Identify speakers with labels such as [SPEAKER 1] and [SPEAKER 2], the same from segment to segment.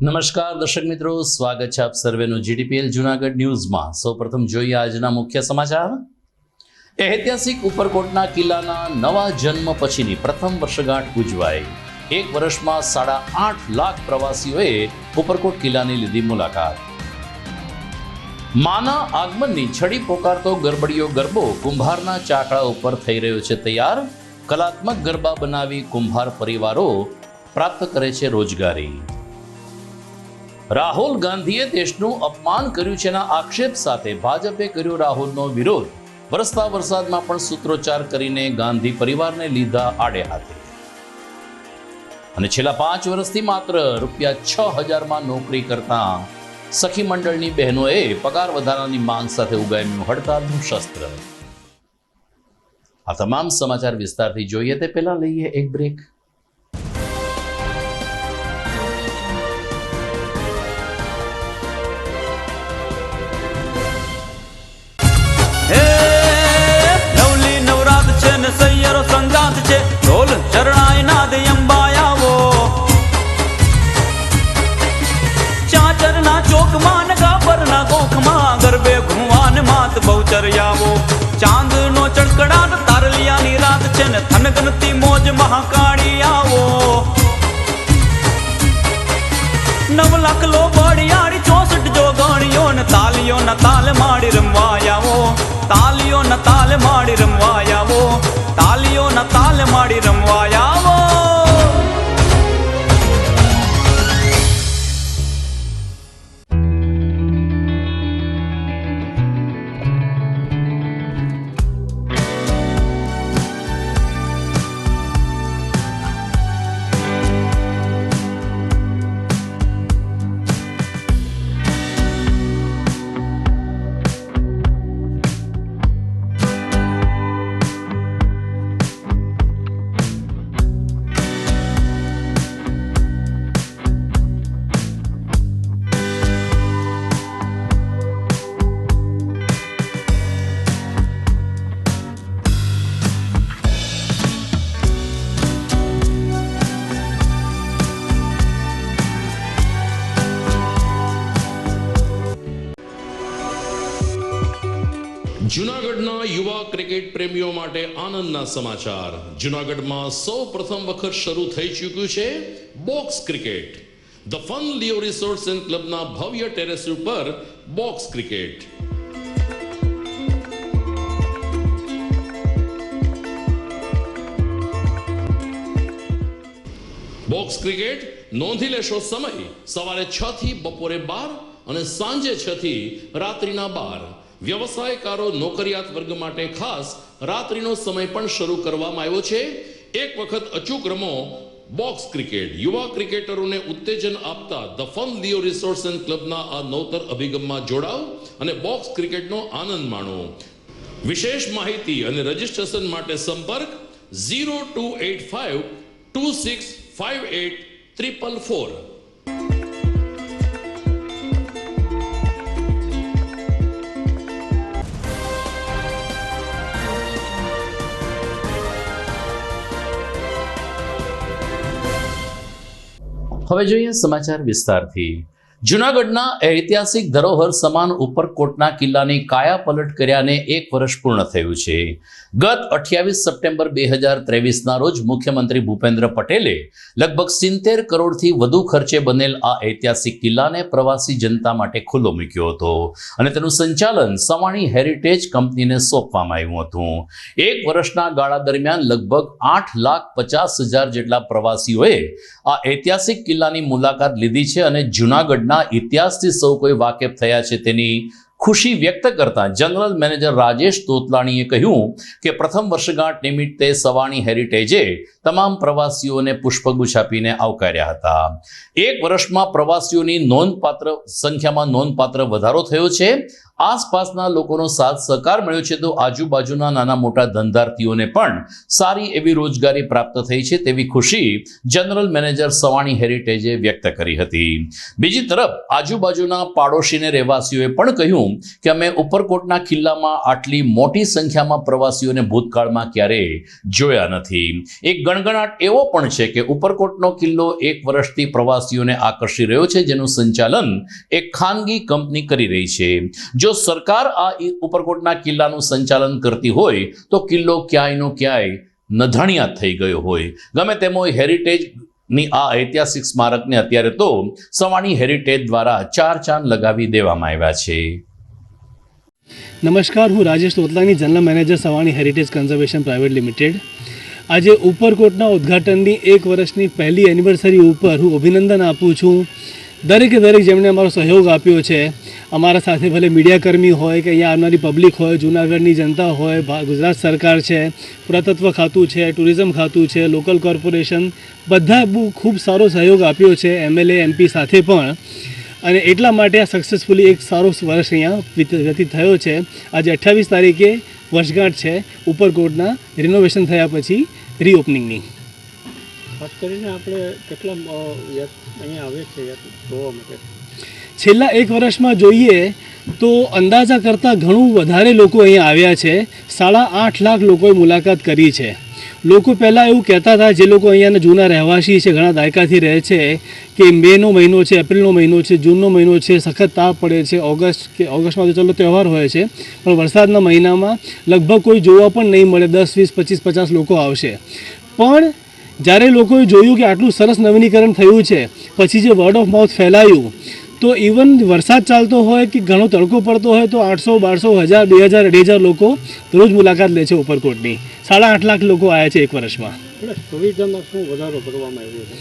[SPEAKER 1] નમસ્કાર દર્શક મિત્રો, સ્વાગત છે આપ સર્વેનું જીટીપીએલ જૂનાગઢ ન્યૂઝમાં। સૌપ્રથમ જોઈએ આજના મુખ્ય સમાચાર। ઐતિહાસિક ઉપરકોટના કિલ્લાના નવા જન્મ પછીની પ્રથમ વર્ષગાંઠ ઉજવાઈ। એક વર્ષમાં 8.5 લાખ પ્રવાસીઓએ ઉપરકોટ કિલ્લાની લીધી મુલાકાત। માના આગમનની છડી પોકારતો ગરબડિયો ગરબો કુંભારના ચાકડા ઉપર થઈ રહ્યો છે તૈયાર। કલાત્મક ગરબા બનાવી કુંભાર પરિવારો પ્રાપ્ત કરે છે રોજગારી। રાહુલ ગાંધીએ દેશનું અપમાન કર્યું છેના આક્ષેપ સાથે ભાજપે કર્યો રાહુલનો વિરોધ। વરસતા વરસાદમાં પણ સૂત્રોચ્ચાર કરીને ગાંધી પરિવારને લીધા આડે હાથે। અને છેલ્લા 5 વર્ષથી માત્ર ₹6,000માં નોકરી કરતા સખી મંડળની બહેનોએ પગાર વધારાની માંગ સાથે ઉગામ્યું હડતાલનું શસ્ત્ર। આ તમામ સમાચાર વિસ્તારથી જોઈએ તે પહેલા લઈએ એક બ્રેક।
[SPEAKER 2] સૈયરો સંગાત છે ઢોલ ચરણાય નાદ અંબાયાવો ચાચરના ચોકમાં નગાપરના ગોખમાં ગરબે ઘુવાન માત બહુચર્યાવો। ચાંદનો ચડકડાટ તારલિયાની રાત છે ને થનગનતી મોજ મહાકાળી આવો। 9 લાખ લો બળિયાળી 64 જોગણીઓ ને તાલીઓ ના તાલ માડી રમવાયાવો। તાલીઓ ના તાલ માડી રમવાયાવો। તાલીઓ ના તાલ માડી રમવાયાવો।
[SPEAKER 3] જૂનાગઢના યુવા ક્રિકેટ પ્રેમીઓ માટે આનંદના સમાચાર। જૂનાગઢમાં સૌ પ્રથમ વખત શરૂ થઈ ચૂક્યું છે box cricket. The fun Leo resorts and ક્લબના ભવ્ય ટેરેસ ઉપર બોક્સ ક્રિકેટ। બોક્સ ક્રિકેટ નોંધી લેશો સમય સવારે 6 થી બપોરે 12 અને સાંજે 6 થી રાત્રિના 12। વ્યવસાયકારો નોકરિયાત વર્ગ માટે ખાસ રાત્રિનો સમય પણ શરૂ કરવામાં આવ્યો છે। એક વખત અચૂક રમો બોક્સ ક્રિકેટ। યુવા ક્રિકેટરોને ઉત્તેજન આપતા the fun Leo resorts and ક્લબના આ નવતર અભિગમમાં જોડાઓ અને બોક્સ ક્રિકેટનો આનંદ માણો। વિશેષ માહિતી અને રજીસ્ટ્રેશન માટે સંપર્ક 0285 2658 444।
[SPEAKER 1] હવે જોઈએ સમાચાર વિસ્તારથી। જૂનાગઢના ઐતિહાસિક ધરોહર સમાન ઉપરકોટના કિલ્લાની કાયા પલટ કર્યાને 1 વર્ષ પૂર્ણ થયું છે। ગત 28 સપ્ટેમ્બર 2023ના રોજ મુખ્યમંત્રી ભૂપેન્દ્ર પટેલે લગભગ 70 કરોડથી વધુ ખર્ચે બનેલ આ ઐતિહાસિક કિલ્લાને પ્રવાસી જનતા માટે ખુલ્લો મૂક્યો હતો અને તેનું સંચાલન સવાણી હેરિટેજ કંપનીને સોંપવામાં આવ્યું હતું। 1 વર્ષના ગાળા દરમિયાન લગભગ 8,50,000 જેટલા પ્રવાસીઓએ આ ઐતિહાસિક કિલ્લાની મુલાકાત લીધી છે અને જૂનાગઢ ઇતિહાસથી સૌ કોઈ વાકેફ થયા છે તેની ખુશી વ્યક્ત કરતા જનરલ મેનેજર રાજેશ તોતલાણીએ કહ્યું કે પ્રથમ વર્ષગાંઠ નિમિત્તે સવાણી હેરિટેજે તમામ પ્રવાસીઓને પુષ્પગુચ્છ આપીને આવકાર્યા હતા। 1 વર્ષમાં પ્રવાસીઓની સંખ્યામાં નોંધપાત્ર વધારો થયો છે। આસપાસના લોકોનો સાથ સહકાર મળ્યો છે તો આજુબાજુના નાના મોટા ધંધાર્થીઓને પણ સારી એવી રોજગારી પ્રાપ્ત થઈ છે તેવી ખુશી જનરલ મેનેજર સવાણી હેરિટેજે વ્યક્ત કરી હતી। બીજી તરફ આજુબાજુના પાડોશીને રહેવાસીઓએ પણ કહ્યું કે અમે ઉપરકોટના કિલ્લામાં આટલી મોટી સંખ્યામાં પ્રવાસીઓને ભૂતકાળમાં ક્યારેય જોયા નથી। એક ગણગણાટ એવો પણ છે કે ઉપરકોટનો કિલ્લો 1 વર્ષથી પ્રવાસીઓને આકર્ષી રહ્યો છે, જેનું સંચાલન એક ખાનગી કંપની કરી રહી છે. જો સરકાર આ ઉપરકોટના કિલ્લાનું સંચાલન કરતી હોય તો કિલ્લો ક્યાંયનો ક્યાંય નધણિયા થઈ ગયો હોય. ગમે તેમ હોય, હેરિટેજની આ ઐતિહાસિક સ્મારકને અત્યારે તો સવાણી હેરિટેજ દ્વારા 4 ચાંદ લગાવી દેવામાં આવ્યા છે.
[SPEAKER 4] નમસ્કાર, હું Rajesh Totlani, general manager Savani heritage conservation private limited. આજે ઉપરકોટના ઉદ્ઘાટનની 1 વર્ષની પહેલી એનિવર્સરી ઉપર હું અભિનંદન આપું છું દરેકે દરેક જેમણે અમારો સહયોગ આપ્યો છે. અમારા સાથે ભલે મીડિયાકર્મી હોય કે અહીંયા આવનારી પબ્લિક હોય, જૂનાગઢની જનતા હોય, ગુજરાત સરકાર છે, પુરાતત્વ ખાતું છે, ટુરિઝમ ખાતું છે, લોકલ કોર્પોરેશન, બધા બહુ ખૂબ સારો સહયોગ આપ્યો છે, MLA MP સાથે પણ. અને એટલા માટે આ સક્સેસફુલી એક સારો વર્ષ અહીંયા વ્યતીત થયો છે. આજે 28 તારીખે વર્ષગાંઠ છે ઉપરકોટના રિનોવેશન થયા પછી રીઓપનિંગની.
[SPEAKER 5] ખાસ કરીને આપણે કેટલા અહીંયા આવે છે જોવા માટે?
[SPEAKER 4] છેલ્લા 1 વર્ષમાં જોઈએ તો અંદાજા કરતાં ઘણું વધારે લોકો અહીંયા આવ્યા છે. 8.5 લાખ લોકોએ મુલાકાત કરી છે. લોકો પહેલાં એવું કહેતા હતા, જે લોકો અહીંયાના જૂના રહેવાસી છે, ઘણા દાયકાથી રહે છે, કે મેનો મહિનો છે, એપ્રિલનો મહિનો છે, જૂનનો મહિનો છે, સખત તાપ પડે છે, ઓગસ્ટમાં તો ચલો તહેવાર હોય છે, પણ વરસાદના મહિનામાં લગભગ કોઈ જોવા પણ નહીં મળે. 10, 20, 25, 50 લોકો આવશે. પણ જ્યારે લોકોએ જોયું કે આટલું સરસ નવીનીકરણ થયું છે, પછી જે વર્ડ ઓફ માઉથ ફેલાયું, તો ઇવન વરસાદ ચાલતો હોય કે ઘણો તડકો પડતો હોય તો 800, 1200, 1000, 2000, 2500 લોકો રોજ મુલાકાત લે છે ઉપરકોટની. 8.5 લાખ લોકો આવ્યા છે 1 વર્ષમાં.
[SPEAKER 5] સુવિધામાં શું વધારો કરવામાં આવ્યો છે?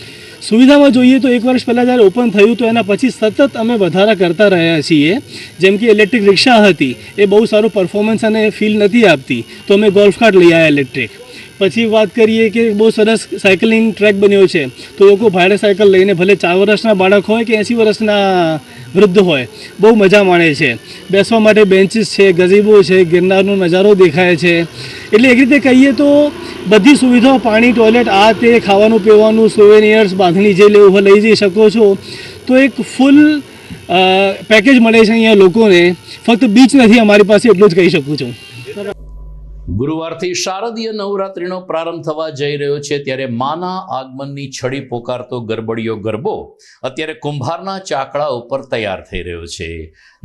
[SPEAKER 4] સુવિધામાં જોઈએ તો 1 વર્ષ પહેલાં જ્યારે ઓપન થયું તો એના પછી સતત અમે વધારા કરતા રહ્યા છીએ. જેમ કે ઇલેક્ટ્રિક રિક્ષા હતી, એ બહુ સારું પરફોર્મન્સ અને ફીલ નથી આપતી, તો અમે ગોલ્ફ કાર્ટ લઈ આવ્યા ઇલેક્ટ્રિક. પછી વાત કરીએ કે બહુ સરસ સાયકલિંગ ટ્રેક બન્યો છે, તો લોકો ભાડે સાયકલ લઈને, ભલે 4 વર્ષના બાળક હોય કે 80 વર્ષના વૃદ્ધ હોય, બહુ મજા માણે છે. બેસવા માટે બેન્ચીસ છે, ગઝીબો છે, ગિરનારનો નજારો દેખાય છે. એટલે એક રીતે કહીએ તો બધી સુવિધાઓ, પાણી, ટોયલેટ, આ તે, ખાવાનું પીવાનું, સોવેનિયર્સ, બાંધણી જે લેવું હોય લઈ જઈ શકો છો. તો એક ફૂલ પેકેજ મળે છે અહીંયા લોકોને. ફક્ત બીચ નથી અમારી પાસે, એટલું જ કહી શકું છું.
[SPEAKER 1] ગુરુવારથી શારદીય નવરાત્રિનો પ્રારંભ થવા જઈ રહ્યો છે, ત્યારે માના આગમનની છડી પોકારતો ગરબડિયો ગરબો અત્યારે કુંભારના ચાકડા ઉપર તૈયાર થઈ રહ્યો છે.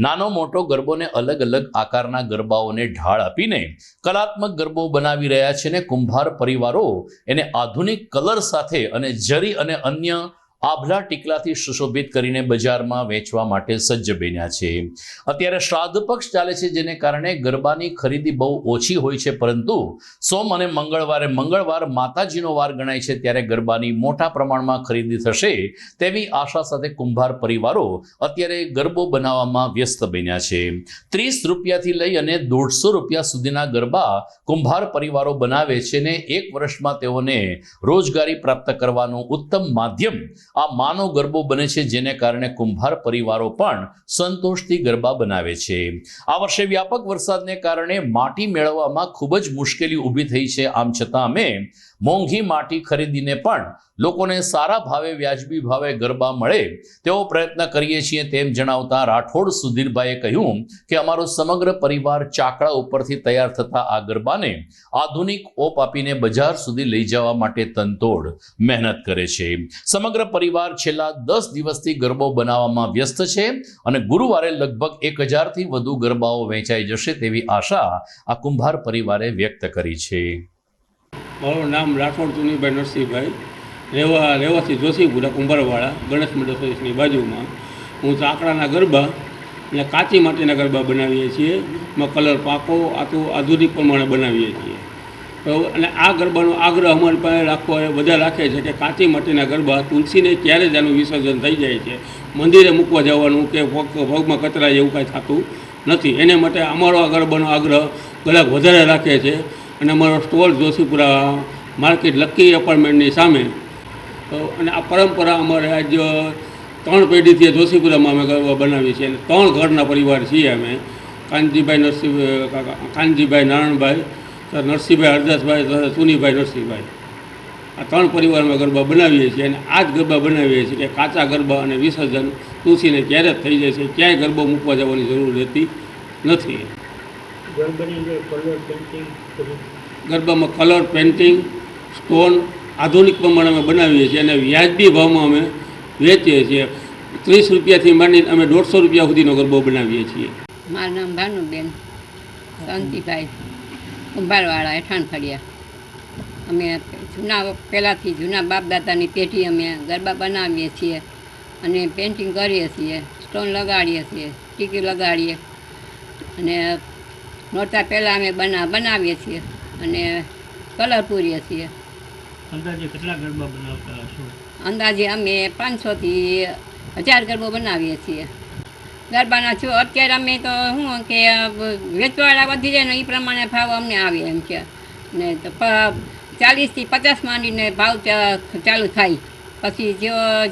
[SPEAKER 1] નાનો મોટો ગરબોને અલગ અલગ આકારના ગરબાઓને ઢાળ આપીને કલાત્મક ગરબો બનાવી રહ્યા છે ને કુંભાર પરિવારો એને આધુનિક કલર સાથે અને જરી અને અન્ય આભલા ટીકલાથી સુશોભિત કરીને બજારમાં વેચવા માટે સજ્જ બન્યા છે. અત્યારે શ્રાદ્ધ પક્ષ ચાલે છે, જેને કારણે ગરબાની ખરીદી બહુ ઓછી હોય છે, પરંતુ સોમ અને મંગળવાર માતાજીનો વાર ગણાય છે, ત્યારે ગરબાની મોટા પ્રમાણમાં ખરીદી થશે તેવી આશા સાથે કુંભાર પરિવારો અત્યારે ગરબો બનાવવામાં વ્યસ્ત બન્યા છે. 30 રૂપિયાથી લઈ અને 150 રૂપિયા સુધીના ગરબા કુંભાર પરિવારો બનાવે છે ને 1 વર્ષમાં તેઓને રોજગારી પ્રાપ્ત કરવાનું ઉત્તમ માધ્યમ આ માનો ગરબો બને છે, જેને કારણે કુંભાર પરિવારો પણ સંતોષથી ગરબા બનાવે છે. આ વર્ષે વ્યાપક વરસાદને કારણે માટી મેળવવામાં ખૂબ જ મુશ્કેલી ઊભી થઈ છે. આમ છતાં અમે મોંઘી માટી ખરીદીને પણ લોકોને સારા ભાવે, વ્યાજબી ભાવે ગરબા મળે તેવો પ્રયત્ન કરીએ છીએ તેમ જણાવતા રાઠોડ સુધીરભાઈએ કહ્યું કે અમારો સમગ્ર પરિવાર ચાકડા ઉપરથી તૈયાર થતા આ ગરબાને આધુનિક ઓપ આપીને બજાર સુધી લઈ જવા માટે તનતોડ મહેનત કરે છે. સમગ્ર પરિવાર છેલ્લા 10 દિવસથી ગરબો બનાવવામાં વ્યસ્ત છે અને ગુરુવારે લગભગ 1000થી વધુ ગરબાઓ વેચાઈ જશે તેવી આશા આ કુંભાર પરિવારે વ્યક્ત કરી છે.
[SPEAKER 5] મારું નામ રાઠોડ ચુનીભાઈ નરસિંહભાઈ, રહેવાસી જોશીપુરા, કુંભારવાળા, ગણેશ મંડળ સર્વિસની બાજુમાં. હું ચાકડાના ગરબા અને કાચી માટીના ગરબા બનાવીએ છીએ. એમાં કલર પાકો આધુનિક પ્રમાણે બનાવીએ છીએ. અને આ ગરબાનો આગ્રહ અમારી પાસે બધા રાખે છે કે કાચી માટીના ગરબા તુલસીને ક્યારે જ આનું વિસર્જન થઈ જાય છે, મંદિરે મૂકવા જવાનું કે ભોગમાં કચરાય એવું કાંઈ થતું નથી. એને માટે અમારો આ ગરબાનો આગ્રહ ગ્રાહક વધારે રાખે છે. અને અમારો સ્ટોલ જોશીપુરા માર્કેટ લક્કી એપાર્ટમેન્ટની સામે. અને આ પરંપરા અમારે આજ 3 પેઢીથી જોશીપુરામાં અમે ગરબા બનાવીએ છીએ. અને 3 ઘરના પરિવાર છીએ અમે. કાનજીભાઈ નારાયણભાઈ, નરસિંહભાઈ હરદાસભાઈ, સુનીભાઈ નરસિંહભાઈ, આ 3 પરિવારમાં ગરબા બનાવીએ છીએ. અને આ જ ગરબા બનાવીએ છીએ કે કાચા ગરબા અને વિસર્જન તુલસીને ક્યારે જ થઈ જાય છે, ક્યાંય ગરબો મૂકવા જવાની જરૂર રહેતી નથી. ગરબામાં કલર પેઇન્ટિંગ, સ્ટોન આધુનિક પ્રમાણે અમે બનાવીએ છીએ અને વ્યાજબી ભાવમાં અમે વેચીએ છીએ. 30 રૂપિયાથી માંડીને અમે 150 રૂપિયા સુધીનો ગરબો બનાવીએ છીએ.
[SPEAKER 6] મારું નામ ભાનુબેન શાંતિભાઈ કુંભારવાળા હેઠાણ ફળિયા. અમે પહેલાંથી જૂના બાપ દાદાની પેઢી અમે ગરબા બનાવીએ છીએ અને પેઇન્ટિંગ કરીએ છીએ, સ્ટોન લગાડીએ છીએ, ટીકી લગાડીએ અને નોરતા પહેલાં અમે બનાવીએ છીએ અને કલર પૂરીએ છીએ.
[SPEAKER 4] અંદાજે કેટલા ગરબા બનાવતા હશો?
[SPEAKER 6] અંદાજે અમે 500 થી 1000 ગરબો બનાવીએ છીએ. ગરબાના છો અત્યારે અમે તો શું કે વેચવાળા વધી જાય ને એ પ્રમાણે ભાવ અમને આવે એમ છે ને તો 40 થી 50 માંડીને ભાવ ચાલુ થાય. પછી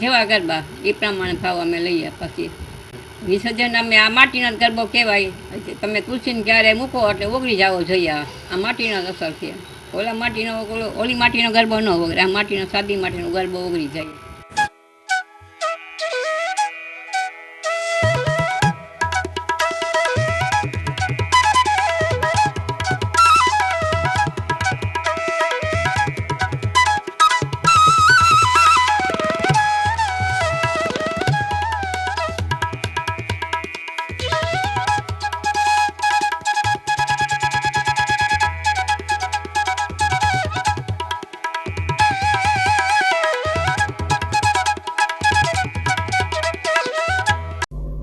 [SPEAKER 6] જેવા ગરબા એ પ્રમાણે ભાવ અમે લઈએ. પછી વિસર્જન અમે આ માટીનો ગરબો કહેવાય. તમે તુલસીને ક્યારે મૂકો એટલે ઓગળી જવો જોઈએ. આ માટીનો અસર છે. ઓલી માટીનો ગરબો ન ઓગળે. આ માટીનો સાદી માટીનો ગરબો ઓગળી જાય.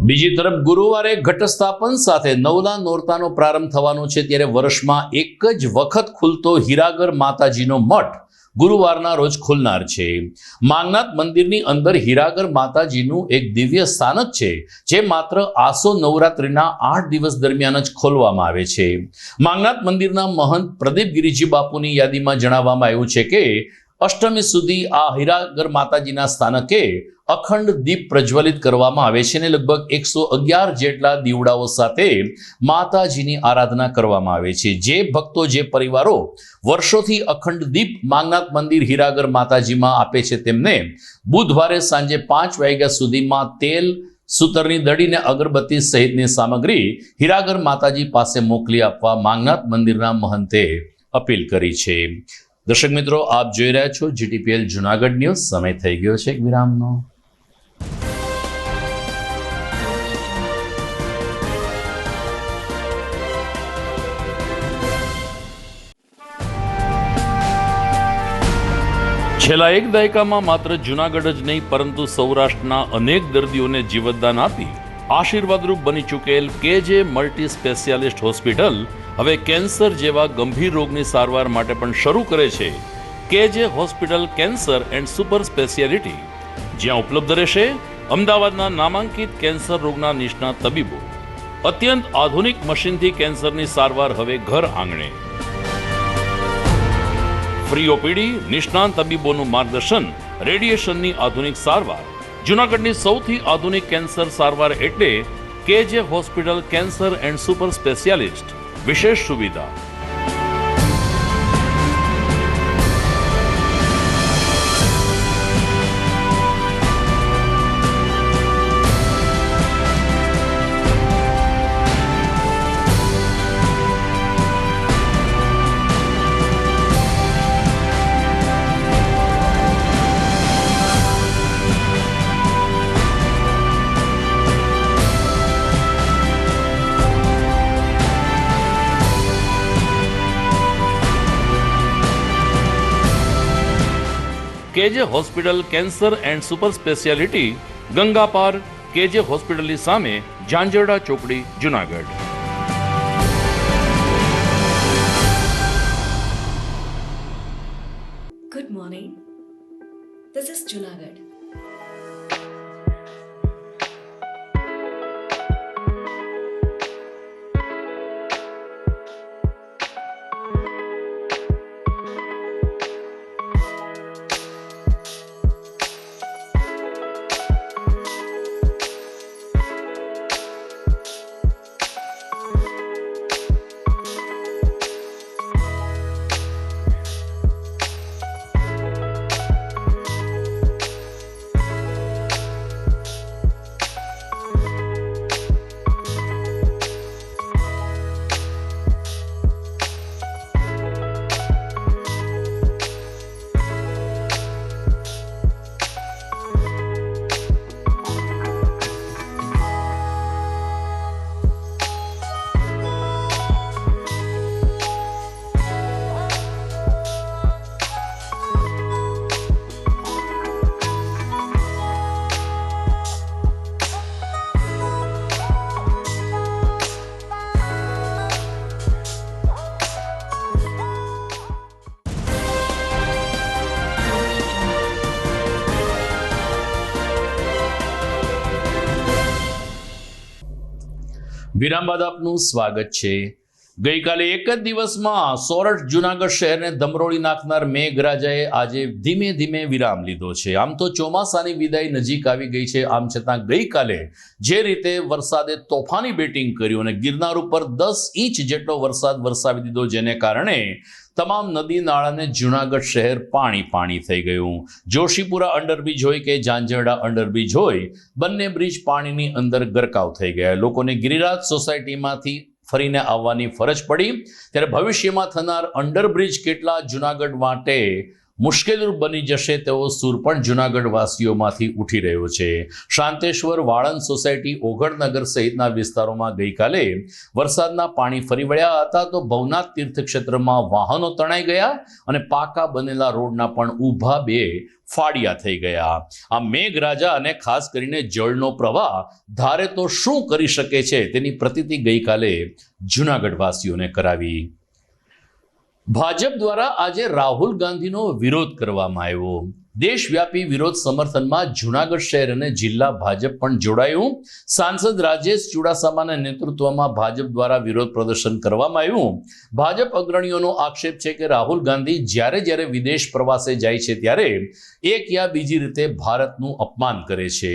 [SPEAKER 1] બીજી તરફ ગુરુવારે ઘટસ્થાપન સાથે નવલા નોરતાનો પ્રારંભ થવાનો છે, ત્યારે વર્ષમાં એક જ વખત ખુલતો હીરાગર માતાજીનો મઠ ગુરુવારના રોજ ખુલનાર છે. માંગનાથ મંદિરની અંદર હીરાગર માતાજીનું એક દિવ્ય સ્થાન જ છે, જે માત્ર આસો નવરાત્રિના 8 દિવસ દરમિયાન જ ખોલવામાં આવે છે. માંગનાથ મંદિરના મહંત પ્રદીપ ગિરિજી બાપુની યાદીમાં જણાવવામાં આવ્યું છે કે અષ્ટમી સુધી આ હીરાગર માતાજીના સ્થાનકે અખંડ દીપ પ્રજ્વલિત કરવામાં આવે છે અને લગભગ 111 જેટલા દીવડાઓ સાથે માતાજીની આરાધના કરવામાં આવે છે. જે ભક્તો, જે પરિવારો વર્ષોથી અખંડ દીપ માંગનાથ મંદિર હીરાગર માતાજીમાં આપે છે, તેમને બુધવારે સાંજે 5 વાગ્યા સુધીમાં તેલ, સૂતરની દડી ને અગરબત્તી સહિતની સામગ્રી હીરાગર માતાજી પાસે મોકલી આપવા માંગનાથ મંદિરના મહંતે અપીલ કરી છે. દર્શક મિત્રો, આપ જોઈ રહ્યા છો GTPL જુનાગઢ ન્યૂઝ. સમય થઈ ગયો છે એક વિરામનો. છેલ્લા એક દાયકામાં માત્ર જુનાગઢ જ નહીં પરંતુ સૌરાષ્ટ્રના અનેક દર્દીઓને જીવતદાન આપી આશીર્વાદરૂપ બની ચૂકેલ KJ મલ્ટી સ્પેશિયાલિસ્ટ હોસ્પિટલ હવે કેન્સર જેવા ગંભીર રોગની સારવાર માટે પણ શરૂ કરે છે KJ hospital cancer and super speciality, જ્યાં ઉપલબ્ધ રહેશે અમદાવાદના નામાંકિત કેન્સર રોગના નિષ્ણાત તબીબો. અત્યંત આધુનિક મશીનથી કેન્સરની સારવાર હવે ઘર આંગણે. ફ્રી ઓપીડી, નિષ્ણાંત તબીબોનું માર્ગદર્શન, રેડિયેશનની આધુનિક સારવાર. જૂનાગઢની સૌથી આધુનિક કેન્સર સારવાર એટલે KJ hospital cancer and super specialist. વિશેષ સુવિધા KJ hospital cancer and super speciality, Ganga પાર, KJ હોસ્પિટલની સામે, ઝાંઝરડા ચોકડી, Junagadh.
[SPEAKER 7] Good morning. This is Junagadh.
[SPEAKER 1] વિરામ બાદ આપનું સ્વાગત છે. ગઈકાલે એક જ દિવસમાં સોરઠ જૂનાગઢ શહેરને ધમરોળી નાખનાર મેઘરાજાએ આજે ધીમે ધીમે વિરામ લીધો છે. આમ તો ચોમાસાની વિદાય નજીક આવી ગઈ છે, આમ છતાં ગઈકાલે જે રીતે વરસાદે તોફાની બેટિંગ કર્યું અને ગિરનાર ઉપર 10 ઇંચ જેટલો વરસાદ વરસાવી દીધો, જેને કારણે તમામ નદી નાળાને જૂનાગઢ શહેર પાણી થઈ ગયું. જોશીપુરા અંડરબ્રિજ હોય કે ઝાંઝરડા અંડરબ્રિજ હોય, બંને બ્રિજ પાણીની અંદર ગરકાવ થઈ ગયા. લોકોને ગિરિરાજ સોસાયટીમાંથી ફરીને આવવાની ફરજ પડી. ત્યારે ભવિષ્યમાં થનાર અંડરબ્રિજ કેટલા જૂનાગઢ માટે મુશ્કેલ બની જશે તેવો સૂર પણ જૂનાગઢ વાસીઓમાંથી ઉઠી રહ્યો છે. શાંતેશ્વર, વાળંદ સોસાયટી, ઓગળનગર સહિતના વિસ્તારોમાં ગઈકાલે વરસાદના પાણી ફરી વળ્યા હતા, તો ભવનાથ તીર્થક્ષેત્રમાં વાહનો તણાઈ ગયા અને પાકા બનેલા રોડના પણ ઊભા બે ફાડિયા થઈ ગયા. આ મેઘરાજા અને ખાસ કરીને જળનો પ્રવાહ ધારે તો શું કરી શકે છે તેની પ્રતીતિ ગઈકાલે જૂનાગઢ વાસીઓને કરાવી. ભાજપ દ્વારા આજે રાહુલ ગાંધીનો વિરોધ કરવામાં આવ્યો. દેશવ્યાપી વિરોધ સમર્થનમાં જૂનાગઢ શહેર અને જિલ્લા ભાજપ પણ જોડાયું. સાંસદ રાજેશ ચુડાસમાના નેતૃત્વમાં ભાજપ દ્વારા વિરોધ પ્રદર્શન કરવામાં આવ્યું. ભાજપ અગ્રણીઓનો આક્ષેપ છે કે રાહુલ ગાંધી જ્યારે વિદેશ પ્રવાસે જાય છે ત્યારે એક યા બીજી રીતે ભારતનું અપમાન કરે છે.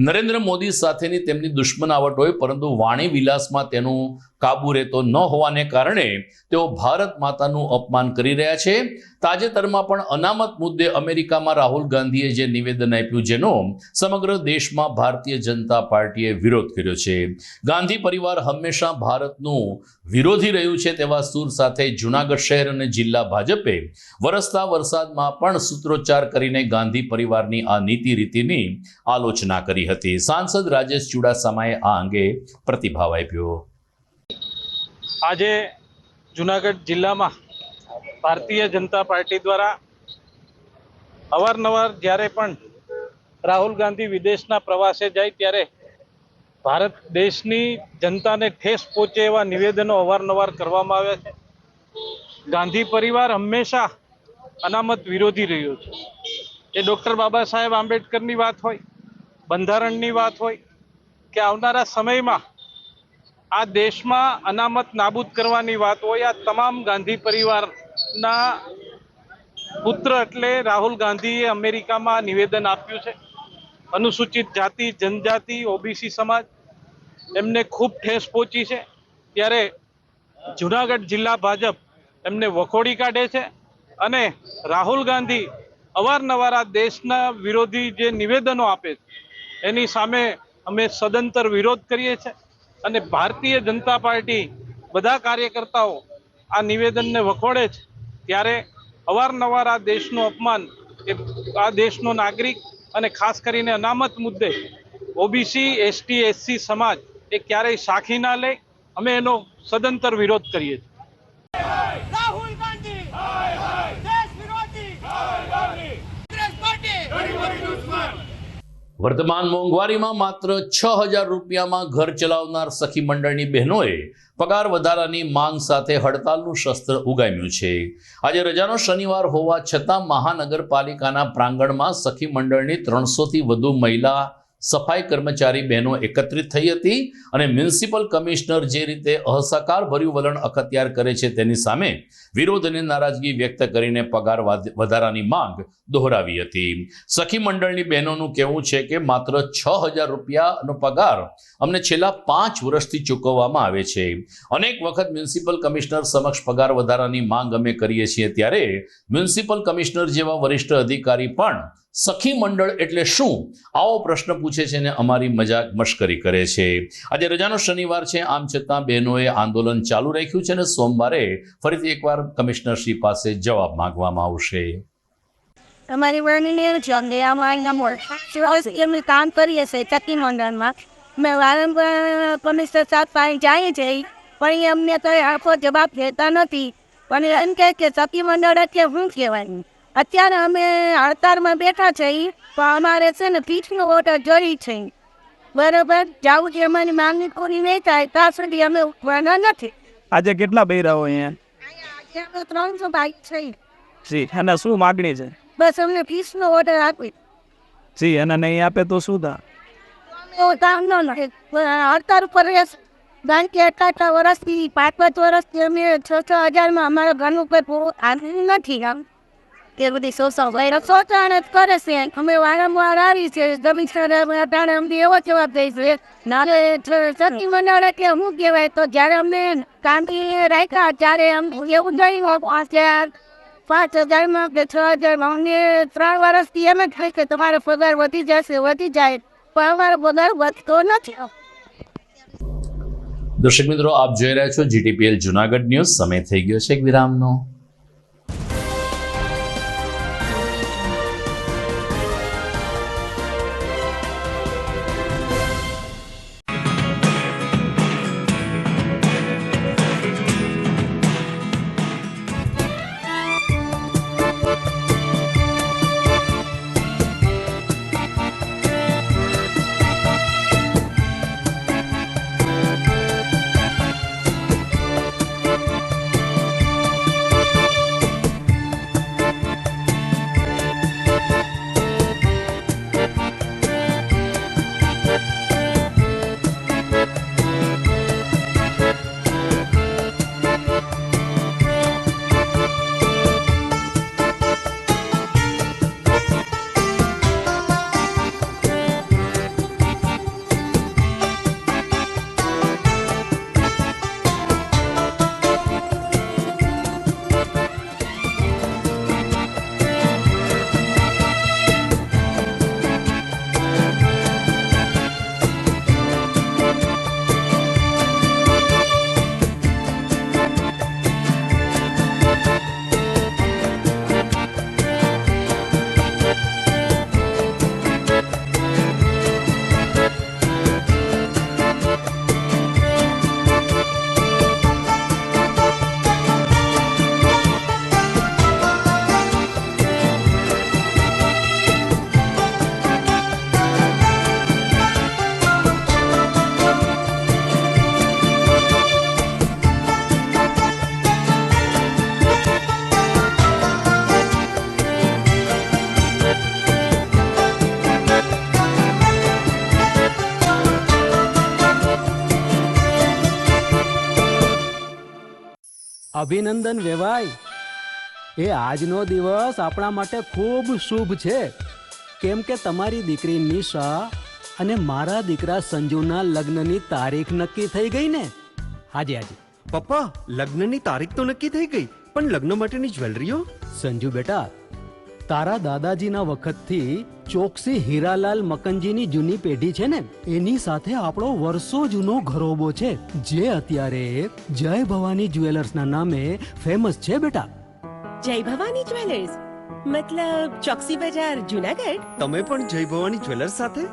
[SPEAKER 1] નરેન્દ્ર મોદી સાથેની તેમની દુશ્મનાવટ હોય, પરંતુ વાણી વિલાસમાં તેનું કાબુ રહેતો ન હોવાને કારણે તેઓ ભારત માતાનું અપમાન કરી રહ્યા છે. તાજેતરમાં પણ અનામત મુદ્દે અમેરિકામાં રાહુલ ગાંધીએ જે નિવેદન આપ્યું, જેનો સમગ્ર દેશમાં ભારતીય જનતા પાર્ટીએ વિરોધ કર્યો છે. ગાંધી પરિવાર હંમેશા ભારતનું વિરોધી રહ્યું છે તેવા સૂર સાથે જૂનાગઢ શહેર અને જિલ્લા ભાજપે વરસતા વરસાદમાં પણ સૂત્રોચ્ચાર કરીને ગાંધી પરિવારની આ નીતિ રીતિની આલોચના કરી હતી. સાંસદ રાજેશ ચુડાસમાએ આ અંગે પ્રતિભાવ આપ્યો.
[SPEAKER 8] આજે જૂનાગઢ જિલ્લામાં ભારતીય જનતા પાર્ટી દ્વારા અવારનવાર જ્યારે પણ રાહુલ ગાંધી વિદેશના પ્રવાસે જાય ત્યારે ભારત દેશની જનતાને ઠેસ પહોંચે એવા નિવેદનો અવારનવાર કરવામાં આવ્યા છે. ગાંધી પરિવાર હંમેશા અનામત વિરોધી રહ્યો છે. એ ડૉક્ટર બાબા સાહેબ આંબેડકરની વાત હોય, બંધારણની વાત હોય કે આવનારા સમયમાં આ દેશમાં અનામત નાબૂદ કરવાની વાત હોય, આ તમામ ગાંધી પરિવારના પુત્ર એટલે રાહુલ ગાંધીએ અમેરિકામાં નિવેદન આપ્યું છે. અનુસૂચિત જાતિ, જનજાતિ, ઓબીસી સમાજ એમને ખૂબ ઠેસ પહોંચી છે. ત્યારે જૂનાગઢ જિલ્લા ભાજપ એમને વખોડી કાઢે છે અને રાહુલ ગાંધી અવારનવાર આ દેશના વિરોધી જે નિવેદનો આપે છે એની સામે અમે સદંતર વિરોધ કરીએ છીએ. અને ભારતીય જનતા પાર્ટી બધા કાર્યકર્તાઓ આ નિવેદનને વખોડે છે. ત્યારે અવારનવાર આ દેશનું અપમાન એ આ દેશનો નાગરિક અને ખાસ કરીને અનામત મુદ્દે ઓબીસી, એસટી, એસસી સમાજ એ ક્યારેય સાખી ના લે. અમે એનો સદંતર વિરોધ કરીએ છીએ.
[SPEAKER 9] રાહુલ ગાંધી દેશ વિરોધી કોંગ્રેસ પાર્ટી
[SPEAKER 1] વર્તમાન મોંઘવારીમાં માત્ર 6,000 રૂપિયામાં ઘર ચલાવનાર સખી મંડળની બહેનોએ પગાર વધારાની માંગ સાથે હડતાલનું શસ્ત્ર ઉગામ્યું છે. આજે રજાનો શનિવાર હોવા છતાં મહાનગરપાલિકાના પ્રાંગણમાં સખી મંડળની 300થી વધુ મહિલા સફાઈ કર્મચારી બહેનો એકત્રિત થઈ હતી અને મ્યુનિસિપલ કમિશનર જે રીતે અસહકારભર્યું વલણ અખત્યાર કરે છે તેની સામે વિરોધ અને નારાજગી વ્યક્ત કરીને પગાર વધારાની માંગ દોહરાવી હતી. સખી મંડળની બહેનોનું કહેવું છે કે માત્ર 6,000 રૂપિયાનો પગાર અમને છેલ્લા 5 વર્ષથી ચૂકવવામાં આવે છે. અનેક વખત મ્યુનિસિપલ કમિશનર સમક્ષ પગાર વધારાની માંગ અમે કરીએ છીએ, ત્યારે મ્યુનિસિપલ કમિશનર જેવા વરિષ્ઠ અધિકારી પણ સખી મંડળ એટલે શું આવો પ્રશ્ન પૂછે છે અને અમારી મજાક મશ્કરી કરે છે. આજે રજાનો શનિવાર છે, આમ છતાં બહેનોએ આંદોલન ચાલુ રાખ્યું છે અને સોમવારે ફરીથી એકવાર કમિશનરશ્રી પાસે જવાબ માંગવામાં આવશે.
[SPEAKER 10] અમારી બહેનને જલ્દી એમનું કામ કરીએ છીએ સખી મંડળમાં. મેં વારંવાર કમિશનર સાહેબ પાસે જઈએ છીએ, પણ એ અમને કંઈ આખો જવાબ દેતા નથી. પણ એમ કહે કે સખી મંડળ એટલે શું કહેવાય. અત્યારે અમે હડતાળમાં બેઠા છીએ, પણ અમારે છે ને પીઠનો ઓર્ડર જોઈ છે. બરાબર, જાવું જે અમારી માંગણી પૂરી નહીં થાય ત્યાં સુધી અમે ઉઠવાના નથી.
[SPEAKER 2] આજે કેટલા બૈરાઓ અહીંયા?
[SPEAKER 10] 300 બાઈક છે.
[SPEAKER 2] જી, અને શું માગણી છે?
[SPEAKER 10] બસ અમને પીઠનો ઓર્ડર આપી.
[SPEAKER 2] જી, અને નહીં આપે તો શું થાય?
[SPEAKER 10] હડતાળ ઉપર રહેશે. કારણ કે એટલા વર્ષથી 5-5 વર્ષથી અમે 6-6 હજારમાં અમારા ઘરનું કોઈ પૂરું આનંદ નથી આમ કે બધી શોષણ જ કરે છે. અમે વારંવાર આવી છે અટાણે અમને એવો જવાબ દઈ છે નારે સતી મંડળ કે શું કહેવાય. તો જ્યારે અમને કાંતિ રાખ્યા ત્યારે અમ એવું થયું 5,000 કે 6,000 અમને 3 વર્ષથી એમ જ થાય કે તમારો પગાર વધી જાય પણ અમારો પગાર વધતો નથી.
[SPEAKER 1] દર્શક મિત્રો, આપ જોઈ રહ્યા છો GTPL જુનાગઢ ન્યૂઝ. સમય થઈ ગયો છે એક વિરામનો.
[SPEAKER 11] અભિનંદન વેવાય. એ આજનો દિવસ આપણા માટે ખૂબ શુભ છે કેમ કે તમારી દીકરી નિશા અને મારા દીકરા સંજુના લગ્નની તારીખ નક્કી થઈ ગઈ ને. હાજી હાજી
[SPEAKER 12] પપ્પા, લગ્નની તારીખ તો નક્કી થઈ ગઈ, પણ લગ્ન માટેની જ્વેલરીઓ?
[SPEAKER 11] સંજુ બેટા, તારા દાદાજીના વખતથી ચોકસી હીરાલાલ મકનજીની જૂની પેઢી છે ને, એની સાથે આપણો વર્ષો જૂનો ઘરોબો છે જે અત્યારે જય ભવાની જ્વેલર્સના નામે ફેમસ છે બેટા.
[SPEAKER 13] જય ભવાની જ્વેલર્સ મતલબ ચોકસી બજાર જુનાગઢ?
[SPEAKER 12] તમે પણ જય ભવાની જ્વેલર્સ સાથે?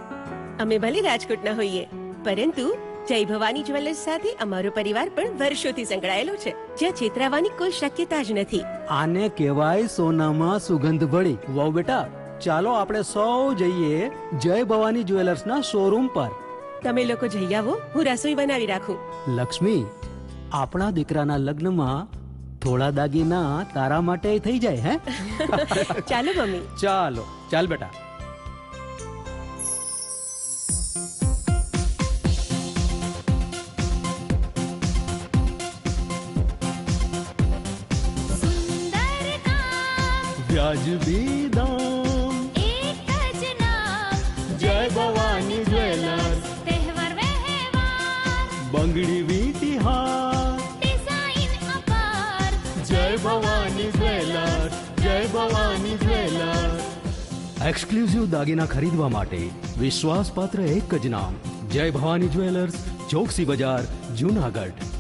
[SPEAKER 13] અમે ભલે રાજકોટના હોઈએ પરંતુ જય ભવાની જ્વેલર્સ સાથે અમારો પરિવાર પણ વર્ષોથી સંકળાયેલો છે, જ્યાં છેતરાવાની કોઈ શક્યતા જ નથી.
[SPEAKER 11] આને કહેવાય સોનામાં સુગંધ ભળી. વાવ બેટા, ચાલો આપણે સૌ જઈએ જય ભવાની જ્વેલર્સના શોરૂમ પર.
[SPEAKER 13] તમે લોકો જઈ આવો, હું રસોઈ બનાવી રાખું.
[SPEAKER 11] લક્ષ્મી, આપણા દીકરાના લગ્નમાં થોડા દાગીના તારા માટે થઈ જાય. હે
[SPEAKER 13] ચાલો મમ્મી.
[SPEAKER 11] ચાલો ચાલ બેટા. વ્યાજબી દામ,
[SPEAKER 9] એક જ નામ,
[SPEAKER 11] જય ભવાની જ્વેલર્સ.
[SPEAKER 9] તહેવાર વ્યવહાર,
[SPEAKER 11] બંગડી વીટી હાર,
[SPEAKER 9] ડિઝાઇન અપાર,
[SPEAKER 11] જય ભવાની જ્વેલર્સ, જય ભવાની જ્વેલર્સ. એક્સક્લુઝિવ દાગીના ખરીદવા માટે વિશ્વાસપાત્ર એક જ નામ, જય ભવાની જ્વેલર્સ, ચોકસી બજાર, જુનાગઢ.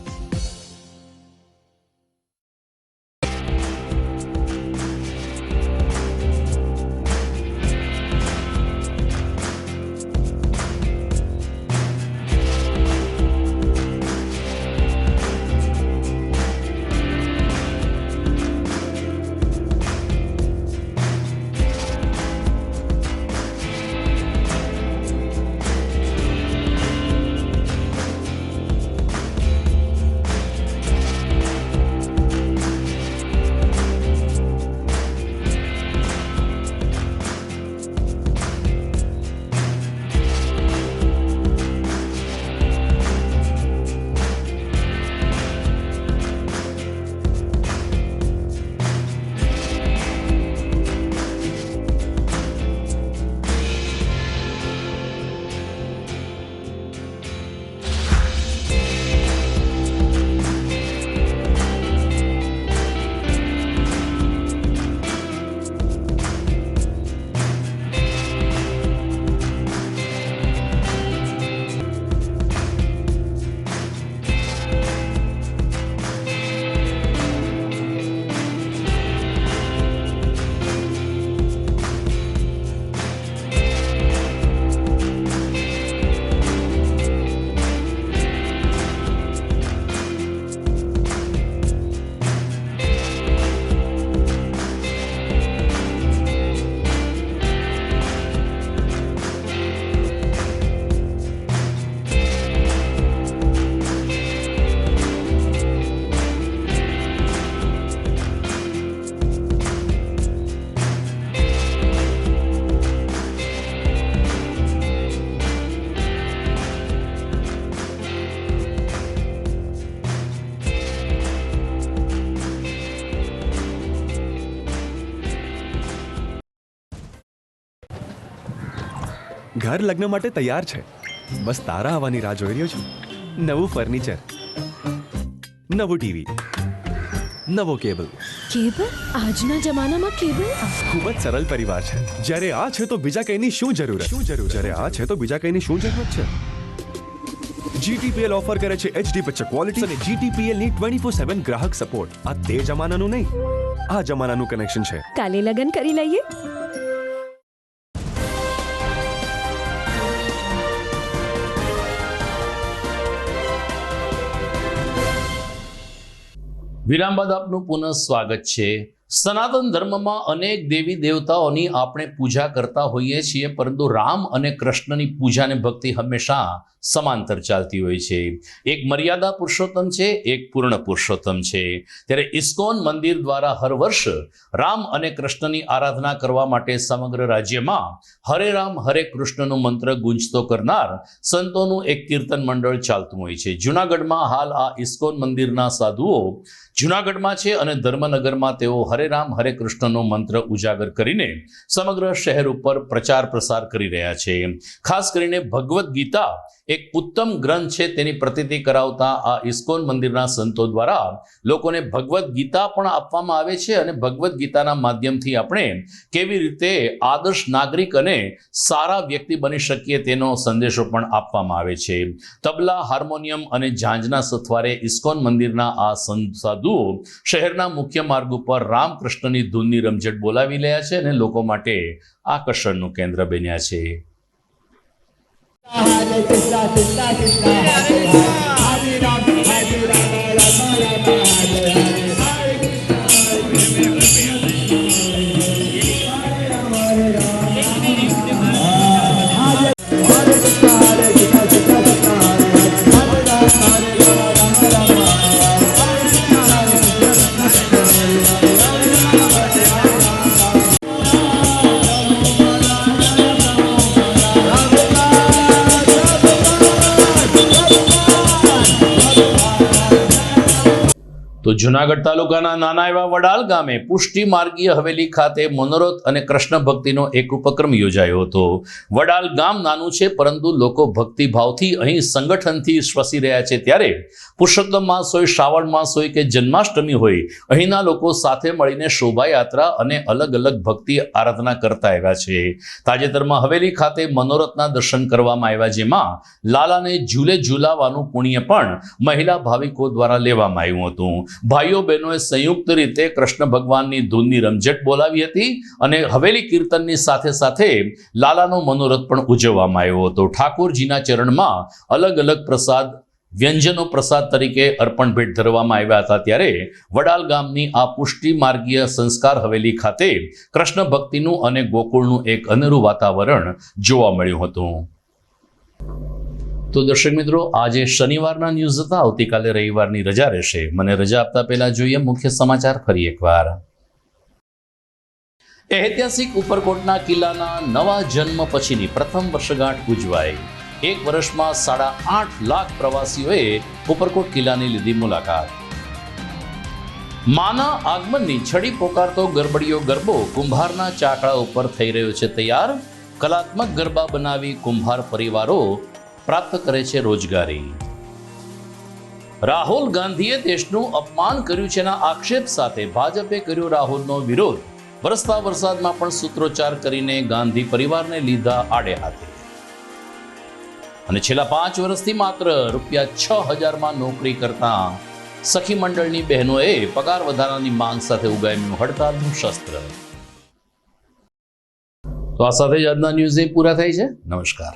[SPEAKER 14] ઘર લગ્ન માટે તૈયાર છે, બસ તારા આવવાની રાહ જોઈ રહ્યો છું. નવું ફર્નિચર, નવું ટીવી, નવો કેબલ.
[SPEAKER 9] કેબલ? આજના જમાનામાં કેબલ?
[SPEAKER 14] ખૂબ જ સરળ પરિવાર છે. જ્યારે આ છે તો બીજા કઈની શું જરૂરત? જ્યારે આ છે તો બીજા કઈની શું જરૂરત છે? GTPL ઓફર કરે છે HD પિક્ચર ક્વોલિટી અને GTPL ની 24/7 ગ્રાહક સપોર્ટ. આ તે જમાનાનું નહીં, આ જમાનાનું કનેક્શન છે.
[SPEAKER 9] કાલે લગન કરી લઈએ.
[SPEAKER 1] વિરામ બાદ આપનું પુનઃ સ્વાગત છે. સનાતન ધર્મમાં અનેક દેવી દેવતાઓની આપણે પૂજા કરતા હોઈએ છીએ, પરંતુ રામ અને કૃષ્ણની પૂજા અને ભક્તિ હંમેશા સમાંતર ચાલતી હોય છે. એક મર્યાદા પુરુષોત્તમ છે, એક પૂર્ણ પુરુષોત્તમ છે. ત્યારે ઇસ્કોન મંદિર દ્વારા હર વર્ષ રામ અને કૃષ્ણની આરાધના કરવા માટે સમગ્ર રાજ્યમાં હરે રામ હરે કૃષ્ણનો મંત્ર ગુંજતો કરનાર સંતોનું એક કીર્તન મંડળ ચાલતું હોય છે. જૂનાગઢમાં હાલ આ ઇસ્કોન મંદિરના સાધુઓ જૂનાગઢમાં છે અને ધર્મનગરમાં તેઓ હરે રામ હરે કૃષ્ણનો મંત્ર ઉજાગર કરીને સમગ્ર શહેર ઉપર પ્રચાર પ્રસાર કરી રહ્યા છે. ખાસ કરીને ભગવદ્ ગીતા એક ઉત્તમ ગ્રંથ છે તેની પ્રતીતિ કરાવતા આ ઇસ્કોન મંદિરના સંતો દ્વારા લોકોને ભગવદ્ ગીતા પણ આપવામાં આવે છે અને ભગવદ્ ગીતાના માધ્યમથી આપણે કેવી રીતે આદર્શ નાગરિક અને સારા વ્યક્તિ બની શકીએ તેનો સંદેશો પણ આપવામાં આવે છે. તબલા, હાર્મોનિયમ અને ઝાંઝના સથવારે ઇસ્કોન મંદિરના આ સાધુઓ શહેરના મુખ્ય માર્ગ ઉપર રામકૃષ્ણની ધૂનની રમઝટ બોલાવી રહ્યા છે અને લોકો માટે આકર્ષણનું કેન્દ્ર બન્યા છે.
[SPEAKER 15] Hare Krishna, Krishna Krishna, Hare Hare, Hare Rama, Hare Rama, Rama Rama, Hare Hare, Hare Krishna, Hare Krishna, Krishna Krishna, Hare Hare, Hare Rama, Hare Rama, Rama Rama, Hare Krishna, Hare Krishna,
[SPEAKER 1] તો જૂનાગઢ તાલુકાના નાના એવા વડાલ ગામે પુષ્ટિ માર્ગીય હવેલી ખાતે મનોરથ અને કૃષ્ણ ભક્તિનો એક ઉપક્રમ યોજાયો હતો. વડાલ ગામ નાનું છે, પરંતુ લોકો ભક્તિભાવથી અહીં સંગઠનથી શ્વસી રહ્યા છે. ત્યારે પુરુષોત્તમ માસ હોય, શ્રાવણ માસ હોય કે જન્માષ્ટમી હોય, અહીંના લોકો સાથે મળીને શોભાયાત્રા અને અલગ અલગ ભક્તિ આરાધના કરતા આવ્યા છે. તાજેતરમાં હવેલી ખાતે મનોરથના દર્શન કરવામાં આવ્યા, જેમાં લાલાને ઝૂલે ઝૂલાવાનું પુણ્ય પણ મહિલા ભાવિકો દ્વારા લેવામાં આવ્યું હતું. ભાઈઓ બહેનોએ સંયુક્ત રીતે કૃષ્ણ ભગવાનની ધૂનની રમઝટ બોલાવી હતી અને હવેલી કીર્તનની સાથે સાથે લાલાનો મનોરથ પણ ઉજવવામાં આવ્યો હતો. ઠાકોરજીના ચરણમાં અલગ અલગ પ્રસાદ વ્યંજનો પ્રસાદ તરીકે અર્પણ ભેટ ધરવામાં આવ્યા હતા. ત્યારે વડાલ ગામની આ પુષ્ટિ માર્ગીય સંસ્કાર હવેલી ખાતે કૃષ્ણ ભક્તિનું અને ગોકુળનું એક અનેરું વાતાવરણ જોવા મળ્યું હતું. તો દર્શક મિત્રો, આજે શનિવારના ન્યૂઝ હતા. આવતીકાલે રવિવારની રજા રહેશે. મને રજા આપતા પહેલા જોઈએ મુખ્ય સમાચાર ફરી એકવાર. ઐતિહાસિક ઉપરકોટના કિલ્લાના નવા જન્મ પછીની પ્રથમ વર્ષગાંઠ ઉજવાઈ. 1 વર્ષમાં 8.5 લાખ પ્રવાસીઓએ ઉપરકોટ કિલ્લાની લીધી મુલાકાત. માના આગમનની છડી પોકારતો ગરબડિયો ગરબો કુંભારના ચાકડા ઉપર થઈ રહ્યો છે તૈયાર. કલાત્મક ગરબા બનાવી કુંભાર પરિવારો પ્રાપ્ત કરે છે રોજગારી. રાહુલ ગાંધીએ દેશનું અપમાન કર્યું છે ના આક્ષેપ સાથે ભાજપે કર્યો રાહુલનો વિરોધ. વરસતા વરસાદમાં પણ સૂત્રોચ્ચાર કરીને ગાંધી પરિવારને લીધા આડે હાથે. અને છેલ્લા 5 વર્ષથી માત્ર ₹6,000માં નોકરી કરતા સખી મંડળની બહેનોએ પગાર વધારાની માંગ સાથે ઉગામ્યું હડતાલનું શસ્ત્ર. તો આ સાથે જ આજના ન્યૂઝ પૂરા થાય છે. નમસ્કાર.